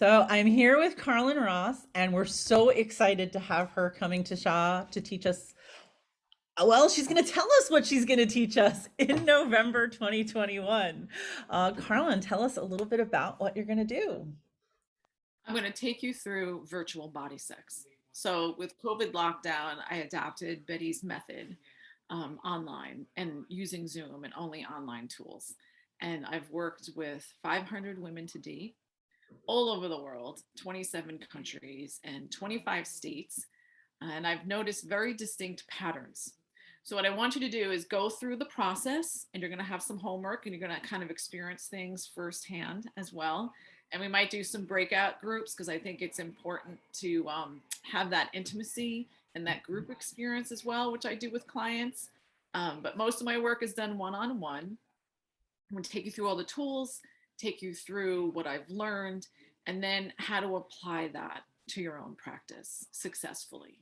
So I'm here with Carlin Ross, and we're so excited to have her coming to Shaw to teach us. Well, she's going to tell us what she's going to teach us in November 2021. Carlin, tell us a little bit about what you're going to do. I'm going to take you through virtual body sex. So, with COVID lockdown, I adapted Betty's method online and using Zoom and only online tools. And I've worked with 500 women to date all over the world, 27 countries, and 25 states. And I've noticed very distinct patterns. So, what I want you to do is go through the process, and you're going to have some homework and you're going to kind of experience things firsthand as well. And we might do some breakout groups because I think it's important to have that intimacy and that group experience as well, which I do with clients. But most of my work is done one on one. I'm going to take you through all the tools, take you through what I've learned, and then how to apply that to your own practice successfully.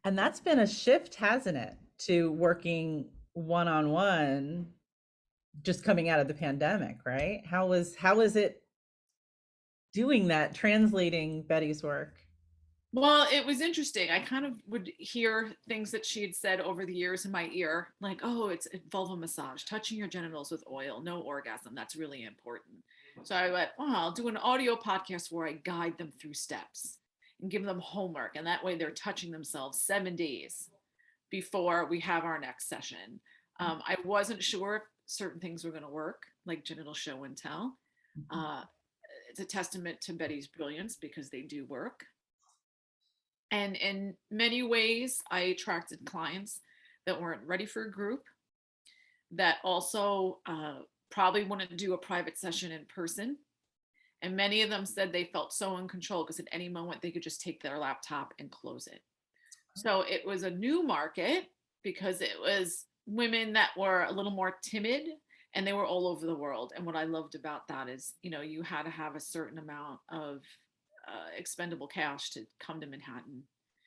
And that's been a shift, hasn't it, to working one on one just coming out of the pandemic, right? How is it doing that, translating Betty's work? Well, it was interesting. I kind of would hear things that she had said over the years in my ear, like, oh, it's a vulva massage, touching your genitals with oil, no orgasm. That's really important. So I went, oh, I'll do an audio podcast where I guide them through steps and give them homework. And that way they're touching themselves 7 days before we have our next session. I wasn't sure if certain things were going to work, like genital show and tell. Uh, it's a testament to Betty's brilliance because they do work. And in many ways, I attracted clients that weren't ready for a group, that also probably wanted to do a private session in person. And many of them said they felt so in control because at any moment they could just take their laptop and close it. So it was a new market because it was women that were a little more timid and they were all over the world. And what I loved about that is, you had to have a certain amount of expendable cash to come to Manhattan,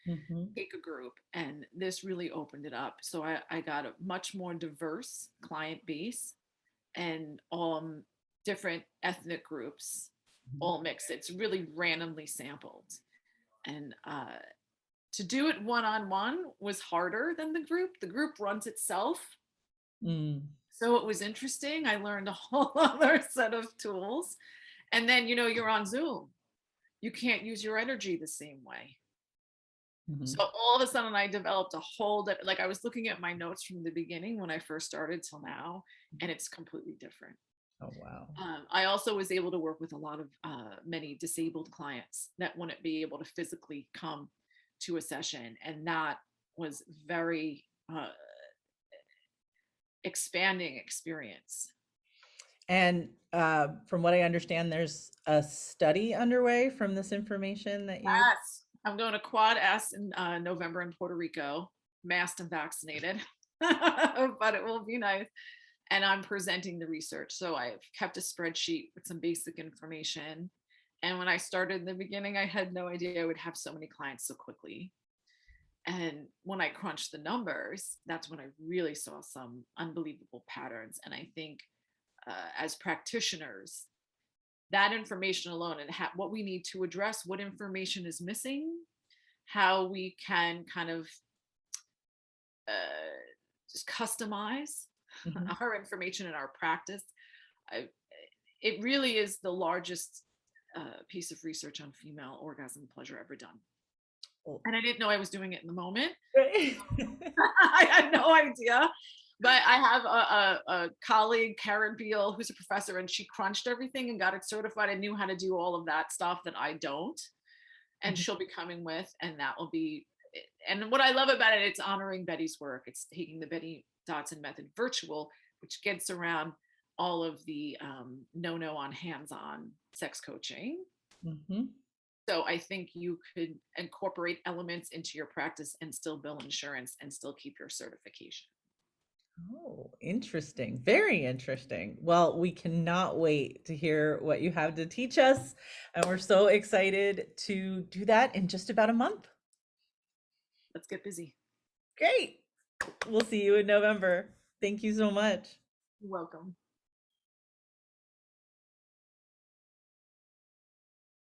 Mhm. take a group, and this really opened it up. So I got a much more diverse client base and different ethnic groups all mixed. It's really randomly sampled. And to do it one on one was harder than the group. The group runs itself. Mm. So it was interesting. I learned a whole other set of tools. And then, you're on Zoom. You can't use your energy the same way. Mhm. So all of a sudden, I developed a like I was looking at my notes from the beginning when I first started till now, and it's completely different. Oh, wow. I also was able to work with a lot of many disabled clients that wouldn't be able to physically come to a session, and that was very expanding experience. And from what I understand, there's a study underway from this information that you. Yes, I'm going to Quad S in November in Puerto Rico, masked and vaccinated, but it will be nice. And I'm presenting the research. So I've kept a spreadsheet with some basic information. And when I started in the beginning, I had no idea I would have so many clients so quickly. And when I crunched the numbers, that's when I really saw some unbelievable patterns. And I think as practitioners, that information alone and what we need to address, what information is missing, how we can kind of uh, just customize Mhm. our information in our practice. I, it really is the largest piece of research on female orgasm pleasure ever done. Well, And I didn't know I was doing it in the moment. right. I had no idea. But I have a colleague, Karen Beal, who's a professor, and she crunched everything and got it certified and knew how to do all of that stuff that I don't. And Mhm. she'll be coming with, and that will be. And what I love about it, it's honoring Betty's work. It's taking the Betty Dodson method virtual, which gets around all of the no on hands-on sex coaching. Mhm. So I think you could incorporate elements into your practice and still bill insurance and still keep your certification. Oh, interesting. Very interesting. Well, we cannot wait to hear what you have to teach us. And we're so excited to do that in just about a month. Let's get busy. Great. We'll see you in November. Thank you so much. You're welcome.